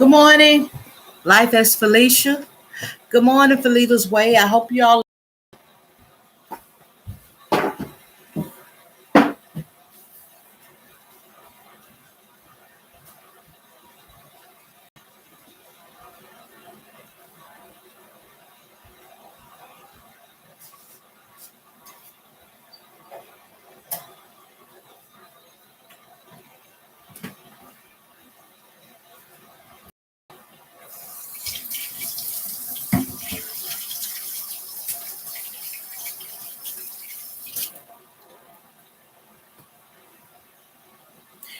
Good morning. Life as Felicia. Good morning, Felita's Way. I hope you all.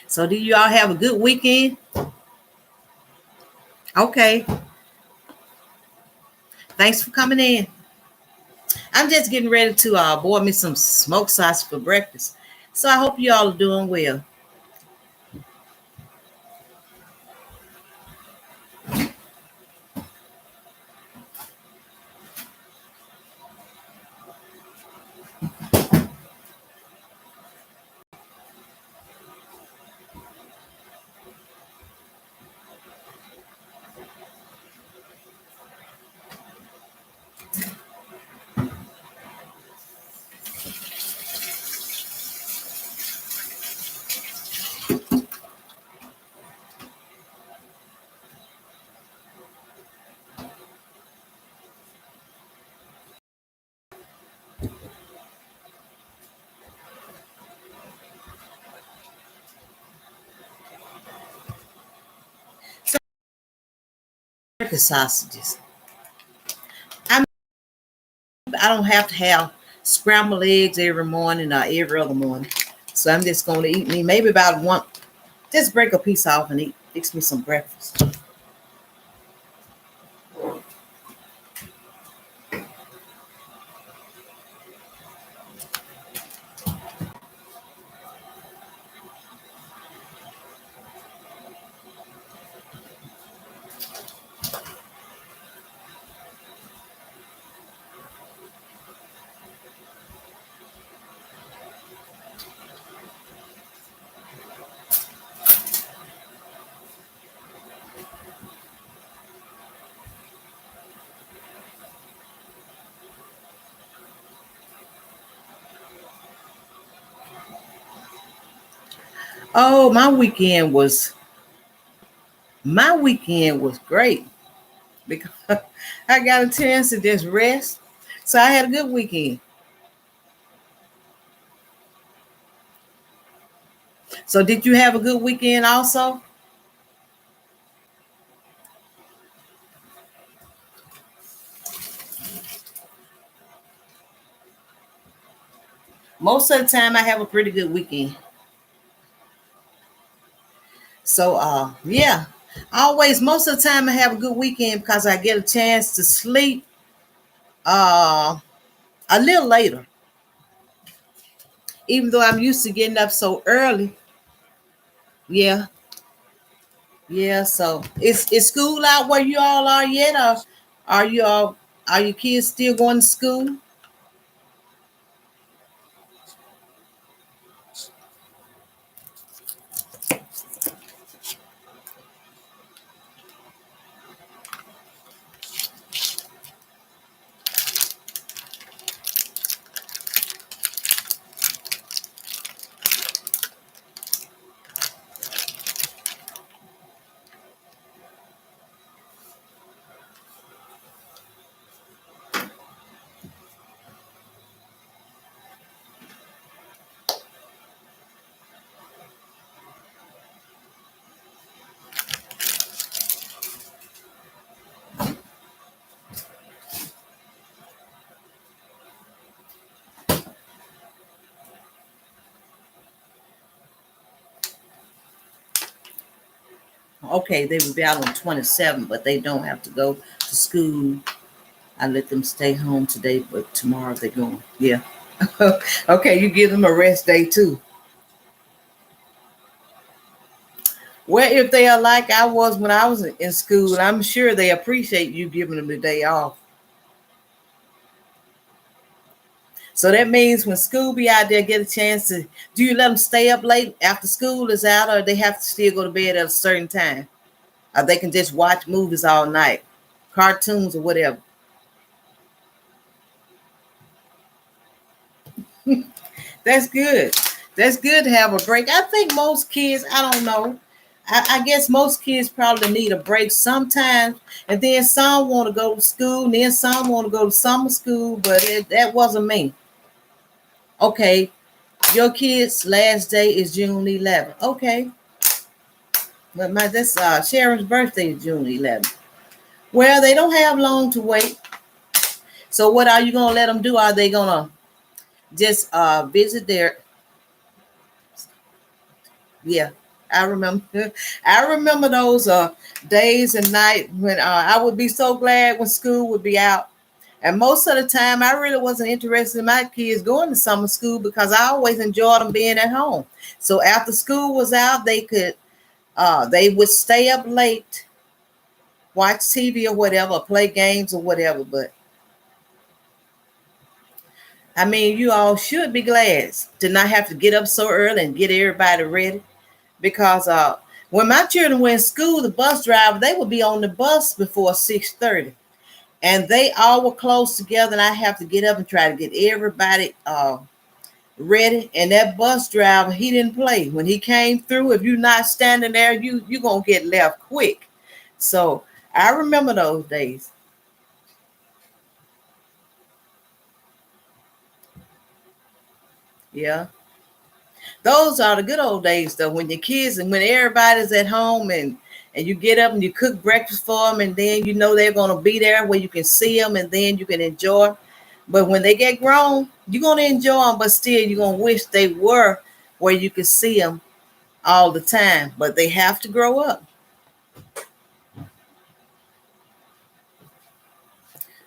So, do you all have a good weekend? Okay. Thanks for coming in. I'm just getting ready to boil me some smoked sausage for breakfast. So, I hope you all are doing well. So, breakfast sausages. I'm, I don't have to have scrambled eggs every morning or every other morning. So, I'm just going to eat me maybe about one. Just break a piece off and eat. Fix me some breakfast. Oh, my weekend was great because I got a chance to just rest. So I had a good weekend. So did you have a good weekend also? Most of the time I have a pretty good weekend. So yeah. Always most of the time I have a good weekend because I get a chance to sleep uh a little later. Even though I'm used to getting up so early. Yeah. Yeah. So is school out where you all are yet, or are you all are your kids still going to school? Okay, they will be out on 27, but they don't have to go to school. I let them stay home today, but tomorrow they're going. Yeah. Okay, you give them a rest day too. Well, if they are like I was when I was in school, I'm sure they appreciate you giving them the day off. So that means when school be out there, get a chance to. Do you let them stay up late after school is out, or they have to still go to bed at a certain time? They can just watch movies all night, cartoons or whatever. That's good. That's good to have a break. I think most kids, I don't know. I guess most kids probably need a break sometimes, and then some want to go to school, and then some want to go to summer school, but that wasn't me. Okay, your kid's last day is June 11th. Okay, but that's Sharon's birthday is June 11th. Well, they don't have long to wait. So what are you gonna let them do? Are they gonna just visit their? Yeah, I remember. I remember those days and nights when I would be so glad when school would be out. And most of the time, I really wasn't interested in my kids going to summer school because I always enjoyed them being at home. So after school was out, they would stay up late, watch TV or whatever, play games or whatever. But I mean, you all should be glad to not have to get up so early and get everybody ready. Because when my children went to school, the bus driver, they would be on the bus before 6:30. And they all were close together, and I have to get up and try to get everybody ready. And that bus driver, he didn't play. When he came through, if you're not standing there, you're going to get left quick. So I remember those days. Yeah. Those are the good old days, though, when your kids and when everybody's at home and you get up and you cook breakfast for them, and then you know they're going to be there where you can see them and then you can enjoy. But when they get grown, you're going to enjoy them, but still you're going to wish they were where you can see them all the time. But they have to grow up.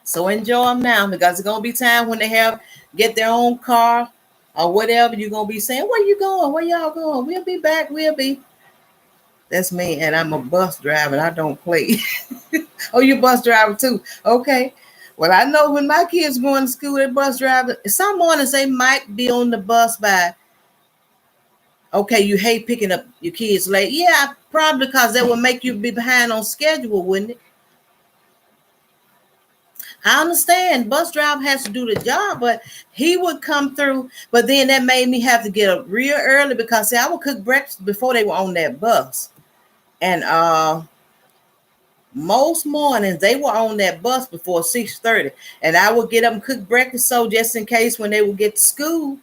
So enjoy them now, because it's going to be time when they get their own car or whatever. You're going to be saying, where you going? Where y'all going? We'll be back. We'll be. That's me, and I'm a bus driver, and I don't play. Oh, you bus driver too? Okay. Well, I know when my kids going to school, they bus driver. Some mornings they might be on the bus by. Okay, you hate picking up your kids late. Yeah, probably because that would make you be behind on schedule, wouldn't it? I understand bus driver has to do the job, but he would come through. But then that made me have to get up real early because see, I would cook breakfast before they were on that bus. And most mornings they were on that bus before 6:30. And I would get up and cook breakfast so just in case when they would get to school,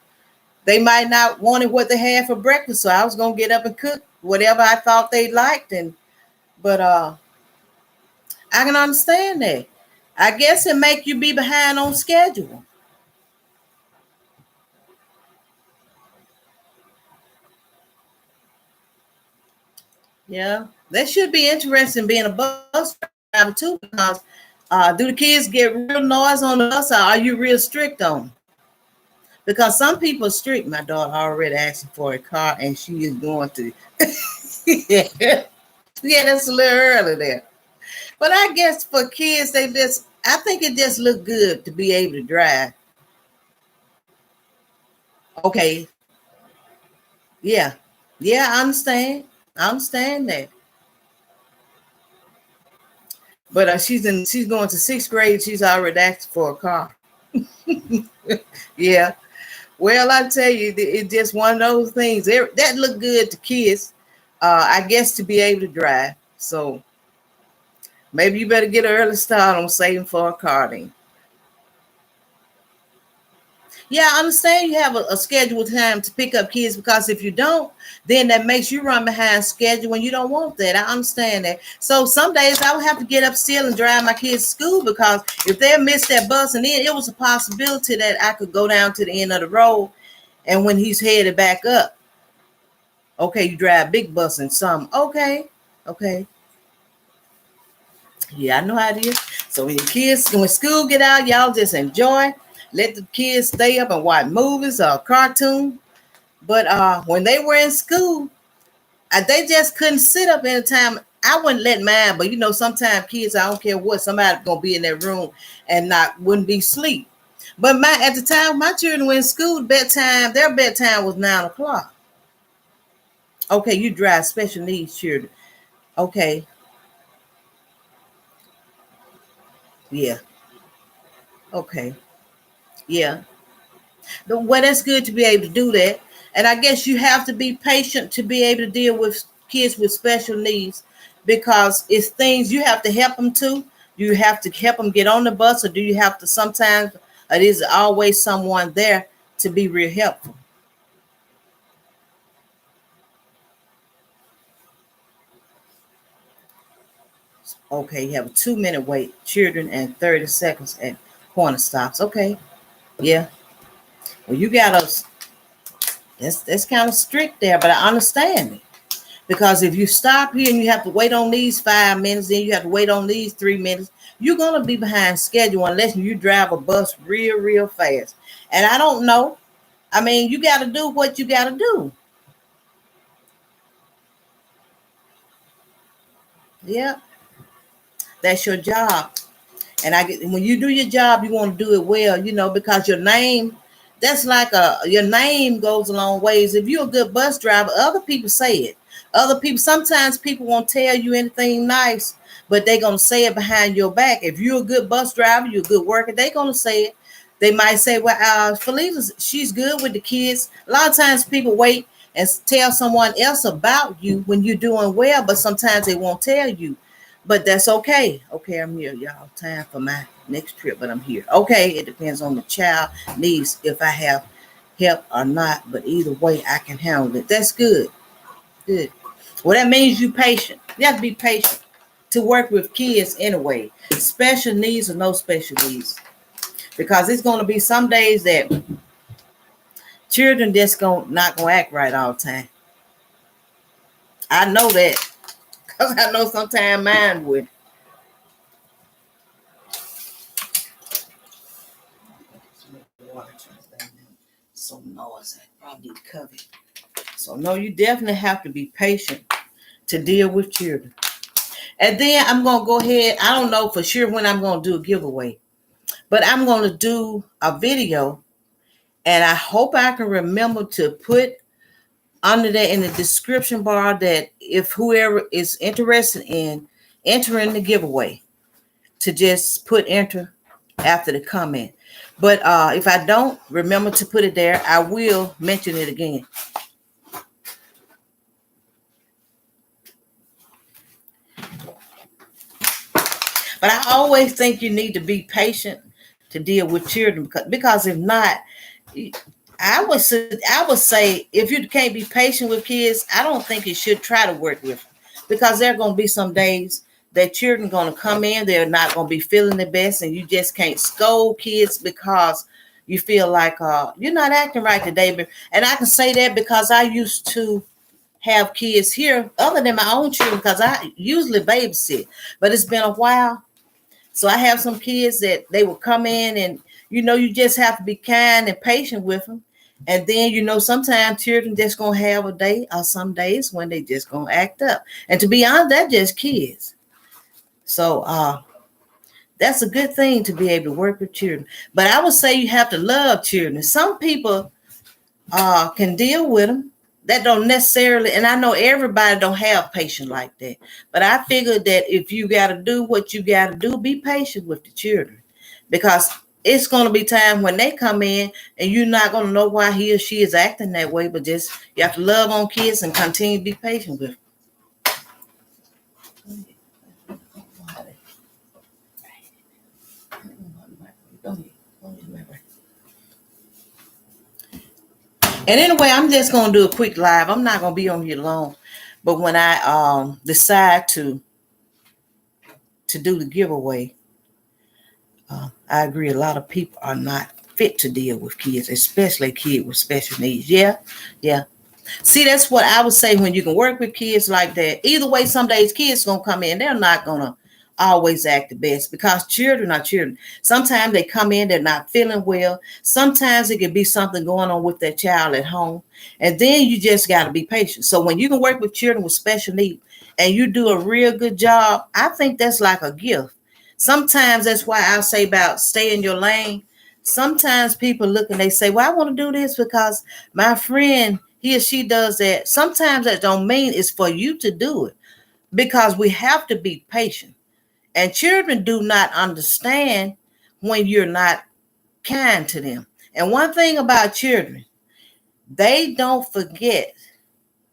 they might not wanted what they had for breakfast. So I was gonna get up and cook whatever I thought they liked. And but I can understand that. I guess it make you be behind on schedule. Yeah, that should be interesting being a bus driver too, because do the kids get real noise on the bus, or are you real strict on them? Because some people are strict. My daughter already asking for a car, and she is going to. Yeah, yeah, that's a little early there. But I guess for kids, I think it just look good to be able to drive. Okay, yeah, yeah, I understand. I understand that. But she's going to sixth grade. She's already asked for a car. Yeah. Well, I tell you, it's just one of those things that look good to kids. I guess to be able to drive. So maybe you better get an early start on saving for a car then. Yeah, I understand you have a scheduled time to pick up kids because if you don't, then that makes you run behind schedule when you don't want that. I understand that. So some days I would have to get up still and drive my kids to school because if they miss that bus, and then it was a possibility that I could go down to the end of the road, and when he's headed back up, okay, you drive big bus and some. Okay, okay. Yeah, I know how it is. So when school get out, y'all just enjoy. Let the kids stay up and watch movies or cartoon. But when they were in school, they just couldn't sit up anytime. I wouldn't let mine, but sometimes kids, I don't care what, somebody gonna be in that room and not wouldn't be asleep. But at the time my children were in school, their bedtime was 9 o'clock. Okay, you drive special needs children. Okay. Yeah. Okay. Yeah. Well, that's good to be able to do that. And I guess you have to be patient to be able to deal with kids with special needs because it's things you have to help them to. Do you have to help them get on the bus, or do you have to sometimes, or is always someone there to be real helpful? Okay, you have a 2 minute wait, children, and 30 seconds at corner stops. Okay, yeah. Well, you got us. That's kind of strict there, but I understand it. Because if you stop here and you have to wait on these 5 minutes, then you have to wait on these 3 minutes, you're gonna be behind schedule unless you drive a bus real, real fast. And I don't know. I mean, you gotta do what you gotta do. Yeah, that's your job. And I get when you do your job, you want to do it well, because your name, that's like your name goes a long ways. If you're a good bus driver, other people say it. Other people, sometimes people won't tell you anything nice, but they're gonna say it behind your back. If you're a good bus driver, you're a good worker, they're gonna say it. They might say, well, Felisa, she's good with the kids. A lot of times people wait and tell someone else about you when you're doing well, but sometimes they won't tell you. But that's okay. Okay, I'm here, y'all. Time for my next trip, but I'm here. Okay, it depends on the child needs if I have help or not. But either way, I can handle it. That's good. Good. Well, that means you patient. You have to be patient to work with kids anyway. Special needs or no special needs. Because it's gonna be some days that children just not gonna act right all the time. I know that. Because I know sometimes mine would. So noise, I probably covered. So no, you definitely have to be patient to deal with children. And then I'm gonna go ahead. I don't know for sure when I'm gonna do a giveaway, but I'm gonna do a video, and I hope I can remember to put under there in the description bar that if whoever is interested in entering the giveaway, to just put enter after the comment. But if I don't remember to put it there, I will mention it again. But I always think you need to be patient to deal with children because if not, I would say if you can't be patient with kids, I don't think you should try to work with them because there are going to be some days that children going to come in, they're not going to be feeling the best, and you just can't scold kids because you feel like you're not acting right today. And I can say that because I used to have kids here other than my own children because I usually babysit, but it's been a while. So I have some kids that they will come in and, you just have to be kind and patient with them. And then, sometimes children just going to have a day or some days when they just going to act up. And to be honest, they're just kids. So that's a good thing to be able to work with children. But I would say you have to love children. Some people can deal with them. That don't necessarily, and I know everybody don't have patience like that. But I figured that if you got to do what you got to do, be patient with the children, because it's going to be time when they come in, and you're not going to know why he or she is acting that way. But just you have to love on kids and continue to be patient with them. And anyway, I'm just gonna do a quick live. I'm not gonna be on here long, but when I decide to do the giveaway, I agree. A lot of people are not fit to deal with kids, especially kids with special needs. Yeah, yeah. See, that's what I would say when you can work with kids like that. Either way, some days kids gonna come in. They're not gonna always act the best because children are children. Sometimes they come in, they're not feeling well. Sometimes it could be something going on with their child at home. And then you just got to be patient. So when you can work with children with special needs and you do a real good job, I think that's like a gift. Sometimes that's why I say about stay in your lane. Sometimes people look and they say, well, I want to do this because my friend, he or she does that. Sometimes that don't mean it's for you to do it because we have to be patient. And children do not understand when you're not kind to them. And one thing about children, they don't forget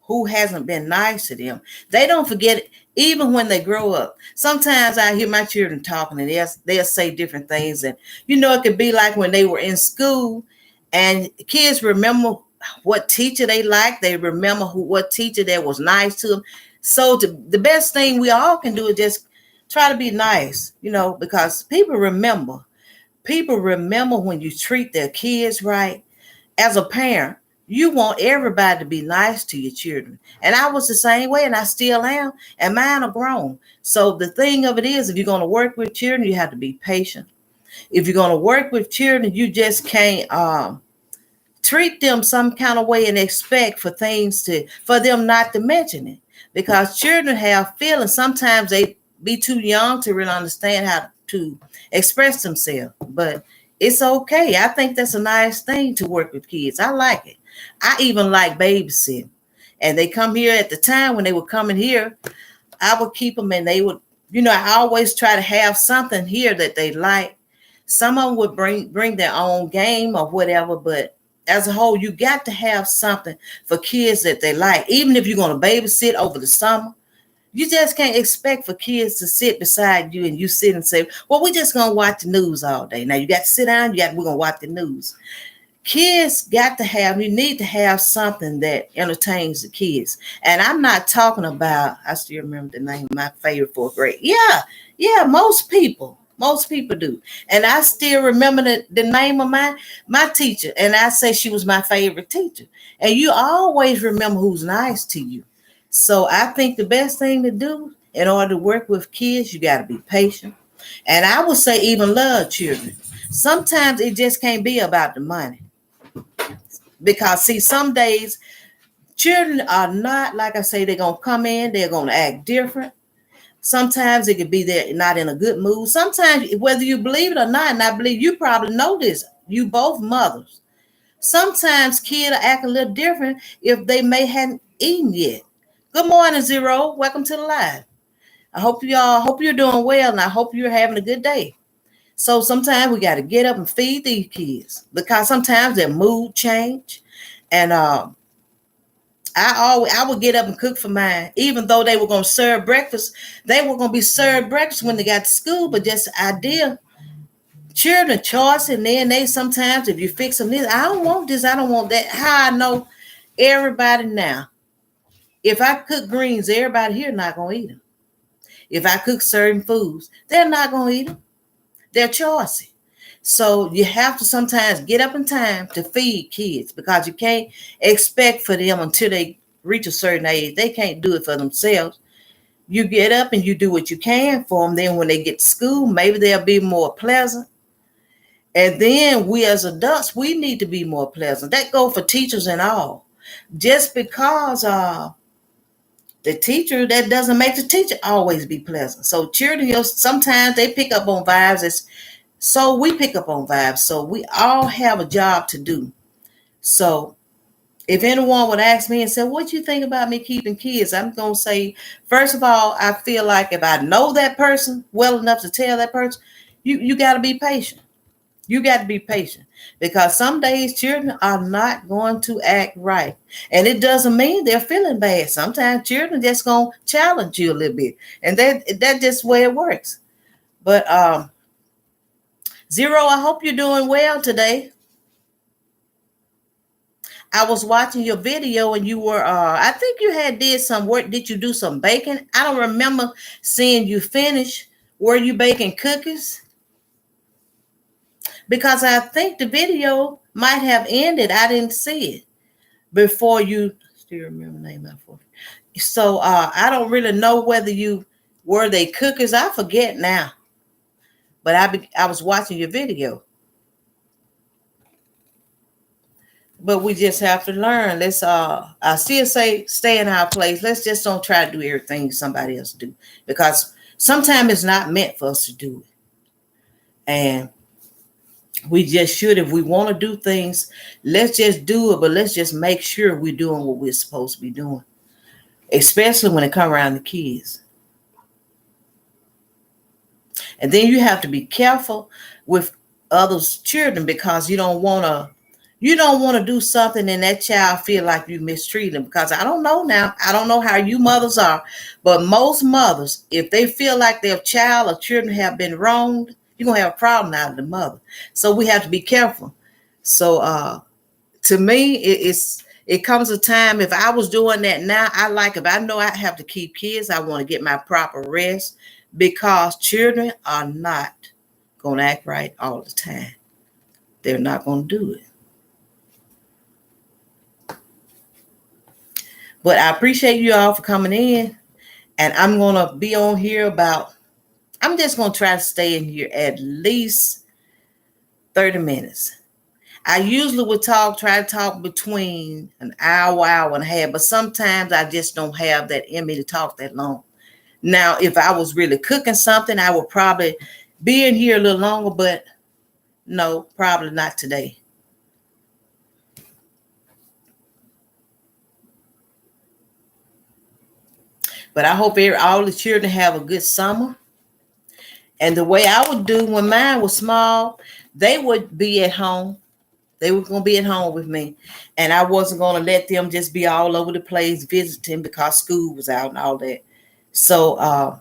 who hasn't been nice to them. They don't forget it even when they grow up. Sometimes I hear my children talking and they'll say different things. And, it could be like when they were in school and kids remember what teacher they liked. They remember what teacher that was nice to them. So the best thing we all can do is just try to be nice, because people remember. People remember when you treat their kids right. As a parent, you want everybody to be nice to your children. And I was the same way, and I still am, and mine are grown. So the thing of it is, if you're going to work with children, you have to be patient. If you're going to work with children, you just can't treat them some kind of way and expect for them not to mention it. Because children have feelings. Sometimes they be too young to really understand how to express themselves. But it's okay. I think that's a nice thing to work with kids. I like it. I even like babysitting. And they come here at the time when they were coming here, I would keep them and they would, I always try to have something here that they like. Some of them would bring their own game or whatever, but as a whole, you got to have something for kids that they like. Even if you're going to babysit over the summer, you just can't expect for kids to sit beside you and you sit and say, well, we're just going to watch the news all day. Now you got to sit down, we're going to watch the news. Kids you need to have something that entertains the kids. And I'm not talking about, I still remember the name of my favorite fourth grade. Yeah, most people do. And I still remember the name of my teacher. And I say she was my favorite teacher. And you always remember who's nice to you. So I think the best thing to do in order to work with kids, you got to be patient. And I would say even love children. Sometimes it just can't be about the money. Because, see, some days children are not, like I say, they're going to come in, they're going to act different. Sometimes it could be they're not in a good mood. Sometimes, whether you believe it or not, and I believe you probably know this, you both mothers. Sometimes kids act a little different if they may hadn't eaten yet. Good morning, Zero. Welcome to the live. I hope you're doing well, and I hope you're having a good day. So sometimes we got to get up and feed these kids because sometimes their mood change. And I would get up and cook for mine, even though they were going to serve breakfast. They were going to be served breakfast when they got to school, but just the idea, children choice, and then they sometimes, if you fix them this, I don't want this, I don't want that. How I know everybody now, if I cook greens, everybody here not going to eat them. If I cook certain foods, they're not going to eat them. They're choicy. So you have to sometimes get up in time to feed kids because you can't expect for them until they reach a certain age. They can't do it for themselves. You get up and you do what you can for them. Then when they get to school, maybe they'll be more pleasant. And then we as adults, we need to be more pleasant. That goes for teachers and all. Just because the teacher, that doesn't make the teacher always be pleasant. So children, sometimes they pick up on vibes. So we pick up on vibes. So we all have a job to do. So if anyone would ask me and say, what do you think about me keeping kids? I'm going to say, first of all, I feel like if I know that person well enough to tell that person, you got to be patient. You got to be patient because some days children are not going to act right. And it doesn't mean they're feeling bad. Sometimes children just going to challenge you a little bit. And that's just the way it works. But Zero, I hope you're doing well today. I was watching your video and you were, I think you did some work. Did you do some baking? I don't remember seeing you finish. Were you baking cookies? Because I think the video might have ended. I didn't see it before you still remember the name of it. So I don't really know whether were they cookies. I forget now. But I was watching your video. But we just have to learn. Let's I still say stay in our place. Let's just don't try to do everything somebody else do. Because sometimes it's not meant for us to do it. And we just should, if we want to do things, let's just do it, but let's just make sure we're doing what we're supposed to be doing, especially when it comes around the kids. And then you have to be careful with others' children, because you don't want to do something and that child feel like you mistreat them. Because I don't know now. I don't know how you mothers are, but most mothers, if they feel like their child or children have been wronged, you're gonna have a problem out of the mother. So we have to be careful. So to me, it comes a time, if I was doing that now, if I know I have to keep kids, I want to get my proper rest, because children are not gonna act right all the time. They're not gonna do it. But I appreciate you all for coming in. And I'm going to be on here I'm just going to try to stay in here at least 30 minutes. I usually would try to talk between an hour and a half, but sometimes I just don't have that in me to talk that long. Now, if I was really cooking something, I would probably be in here a little longer, but no, probably not today. But I hope all the children have a good summer. And the way I would do when mine was small, they would be at home. They were going to be at home with me. And I wasn't going to let them just be all over the place visiting, because school was out and all that. So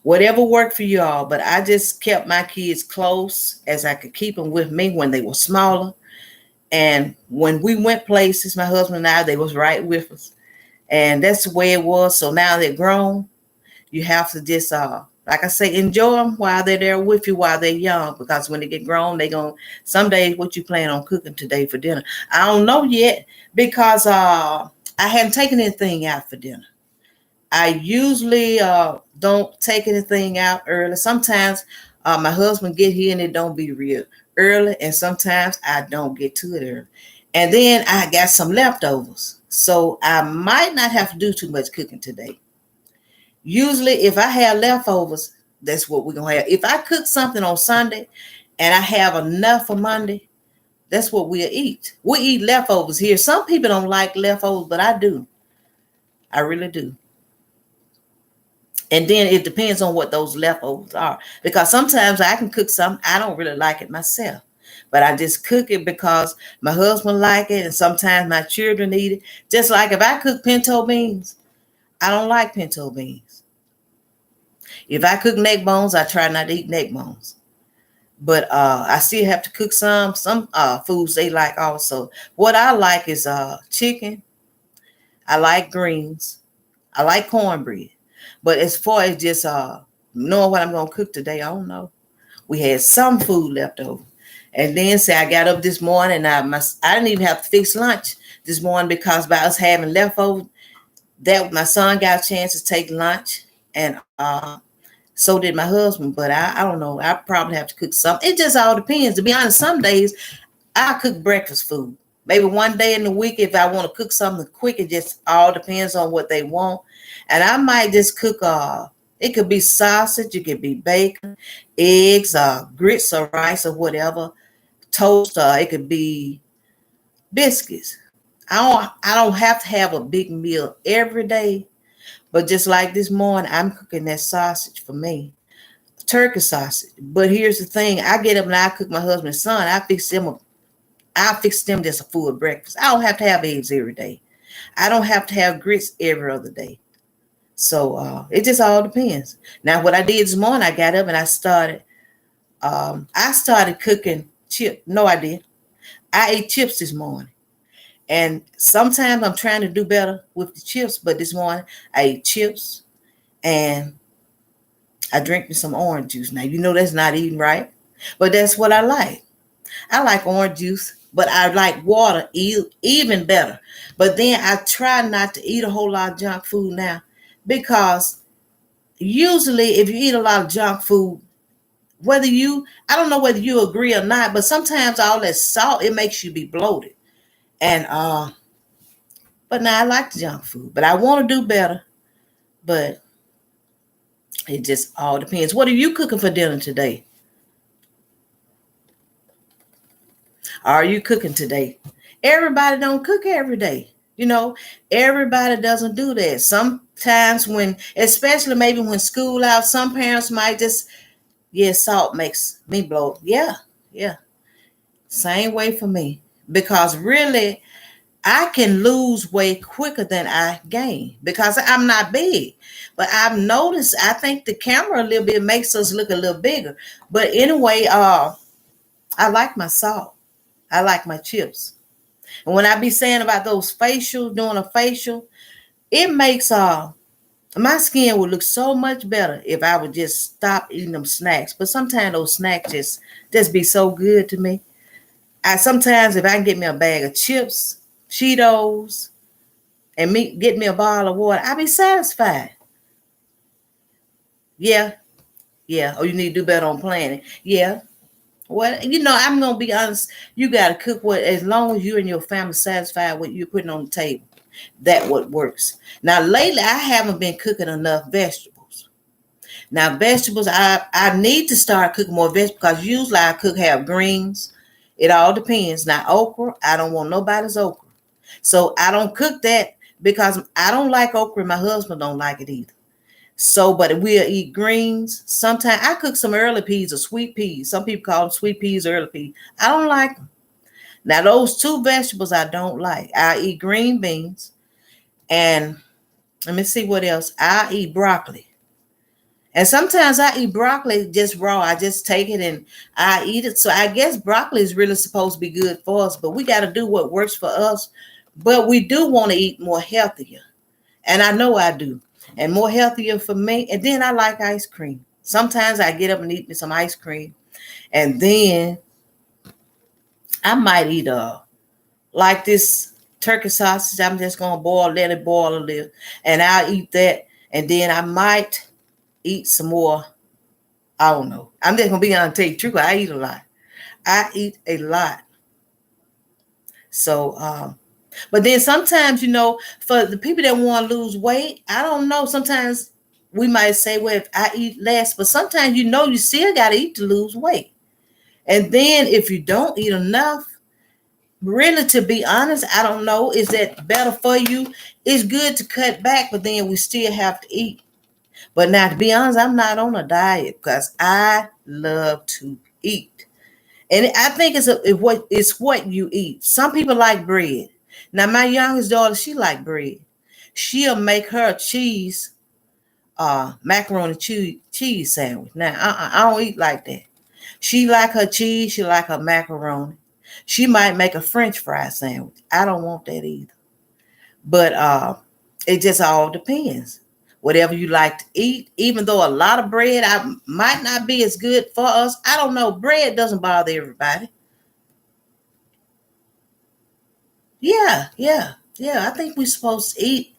whatever worked for you all. But I just kept my kids close as I could keep them with me when they were smaller. And when we went places, my husband and I, they was right with us. And that's the way it was. So now they're grown. You have to just, like I say, enjoy them while they're there with you while they're young. Because when they get grown, they going to, some days, what you plan on cooking today for dinner? I don't know yet, because I hadn't taken anything out for dinner. I usually don't take anything out early. Sometimes my husband get here and it don't be real early. And sometimes I don't get to it early. And then I got some leftovers. So I might not have to do too much cooking today. Usually, if I have leftovers, that's what we're going to have. If I cook something on Sunday and I have enough for Monday, that's what we'll eat. We eat leftovers here. Some people don't like leftovers, but I do. I really do. And then it depends on what those leftovers are. Because sometimes I can cook something, I don't really like it myself. But I just cook it because my husband like it, and sometimes my children eat it. Just like if I cook pinto beans, I don't like pinto beans. If I cook neck bones, I try not to eat neck bones. But I still have to cook some foods they like also. What I like is chicken. I like greens. I like cornbread. But as far as just knowing what I'm going to cook today, I don't know. We had some food left over. And then say I got up this morning and I didn't even have to fix lunch this morning, because by us having leftovers, that my son got a chance to take lunch, and so did my husband. But I don't know. I probably have to cook something. It just all depends. To be honest, some days I cook breakfast food. Maybe one day in the week, if I want to cook something quick, it just all depends on what they want. And I might just cook it could be sausage, it could be bacon, eggs, grits or rice or whatever, toast, it could be biscuits. I don't have to have a big meal every day, but just like this morning, I'm cooking that sausage for me, turkey sausage. But here's the thing: I get up and I cook my husband's son. I fix them just a full breakfast. I don't have to have eggs every day. I don't have to have grits every other day. So it just all depends. Now, what I did this morning, I got up and I started cooking chips. No, I did. I ate chips this morning. And sometimes I'm trying to do better with the chips, but this morning I ate chips and I drank me some orange juice. Now, you know that's not eating right, but that's what I like. I like orange juice, but I like water even better. But then I try not to eat a whole lot of junk food now, because usually if you eat a lot of junk food, I don't know whether you agree or not, but sometimes all that salt, it makes you be bloated. And but now I like the junk food, but I want to do better. But it just all depends. What are you cooking for dinner today? Are you cooking today? Everybody don't cook every day. You know, everybody doesn't do that. Sometimes when, especially maybe when school out, some parents might just, yeah, salt makes me blow. Yeah, yeah. Same way for me. Because really, I can lose weight quicker than I gain because I'm not big. But I've noticed, I think the camera a little bit makes us look a little bigger. But anyway, I like my salt. I like my chips. And when I be saying about those facials, doing a facial, it makes my skin would look so much better if I would just stop eating them snacks. But sometimes those snacks just be so good to me. I sometimes if I can get me a bag of chips, Cheetos, and get me a bottle of water, I'll be satisfied. Yeah, yeah. Oh, you need to do better on planning. Yeah. Well, I'm gonna be honest. You gotta cook what as long as you and your family satisfied what you're putting on the table. That what works. Now lately I haven't been cooking enough vegetables. Now vegetables, I need to start cooking more vegetables because usually I have greens. It all depends. Now okra, I don't want nobody's okra. So I don't cook that because I don't like okra and my husband don't like it either. So, but we'll eat greens. Sometimes I cook some early peas or sweet peas. Some people call them sweet peas or early peas. I don't like them. Now, those two vegetables I don't like. I eat green beans and let me see what else. I eat broccoli. And sometimes I eat broccoli just raw. I just take it and I eat it. So I guess broccoli is really supposed to be good for us, but we got to do what works for us. But we do want to eat more healthier. And I know I do. And more healthier for me. And then I like ice cream. Sometimes I get up and eat me some ice cream. And then I might eat like this turkey sausage. I'm just gonna let it boil a little. And I'll eat that. And then I might eat some more. I don't know. I'm just gonna be honest, tell you the truth. I eat a lot. I eat a lot. So but then sometimes, for the people that want to lose weight, I don't know. Sometimes we might say, well, if I eat less, but sometimes you still got to eat to lose weight. And then if you don't eat enough, really, to be honest, I don't know. Is that better for you? It's good to cut back, but then we still have to eat. But now, to be honest, I'm not on a diet because I love to eat. And I think it's what you eat. Some people like bread. Now, my youngest daughter, she like bread. She'll make her cheese, macaroni cheese sandwich. Now, I don't eat like that. She like her cheese. She like her macaroni. She might make a French fry sandwich. I don't want that either. But it just all depends. Whatever you like to eat, even though a lot of bread I might not be as good for us. I don't know. Bread doesn't bother everybody. Yeah, yeah, yeah. I think we're supposed to eat.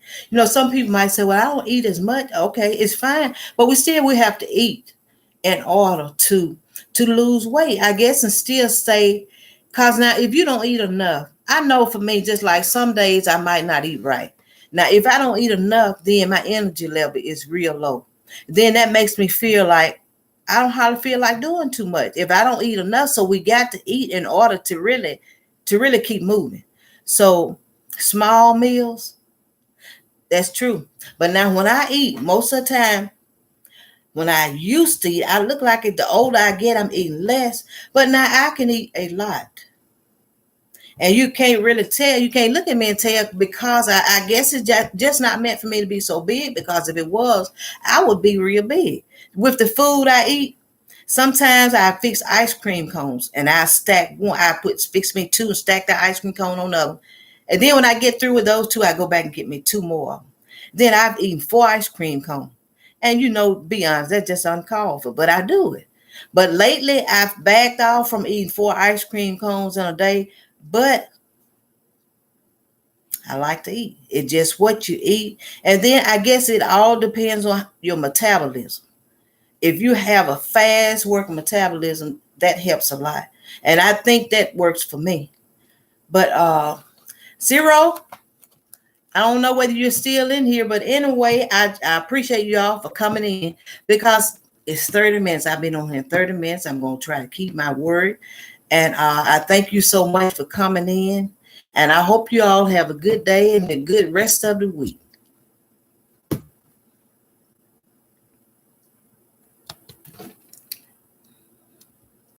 Some people might say, "Well, I don't eat as much." Okay, it's fine, but we have to eat in order to lose weight, I guess, and still stay. Cause now, if you don't eat enough, I know for me, just like some days I might not eat right. Now, if I don't eat enough, then my energy level is real low. Then that makes me feel like I don't hardly feel like doing too much if I don't eat enough. So we got to eat in order to really keep moving. So small meals, that's true. But now when I eat, most of the time, when I used to eat, I look like it. The older I get, I'm eating less. But now I can eat a lot. And you can't really tell. You can't look at me and tell because I guess it's just not meant for me to be so big. Because if it was, I would be real big. With the food I eat, sometimes I fix ice cream cones and I stack one. I fix me two and stack the ice cream cone on the other. And then when I get through with those two, I go back and get me two more. Then I've eaten 4 ice cream cones. And be honest, that's just uncalled for, but I do it. But lately, I've backed off from eating 4 ice cream cones in a day, but I like to eat. It's just what you eat. And then I guess it all depends on your metabolism. If you have a fast working metabolism, that helps a lot. And I think that works for me. But Zero, I don't know whether you're still in here, but anyway, I appreciate you all for coming in because it's 30 minutes. I've been on here 30 minutes. I'm going to try to keep my word. And I thank you so much for coming in. And I hope you all have a good day and a good rest of the week.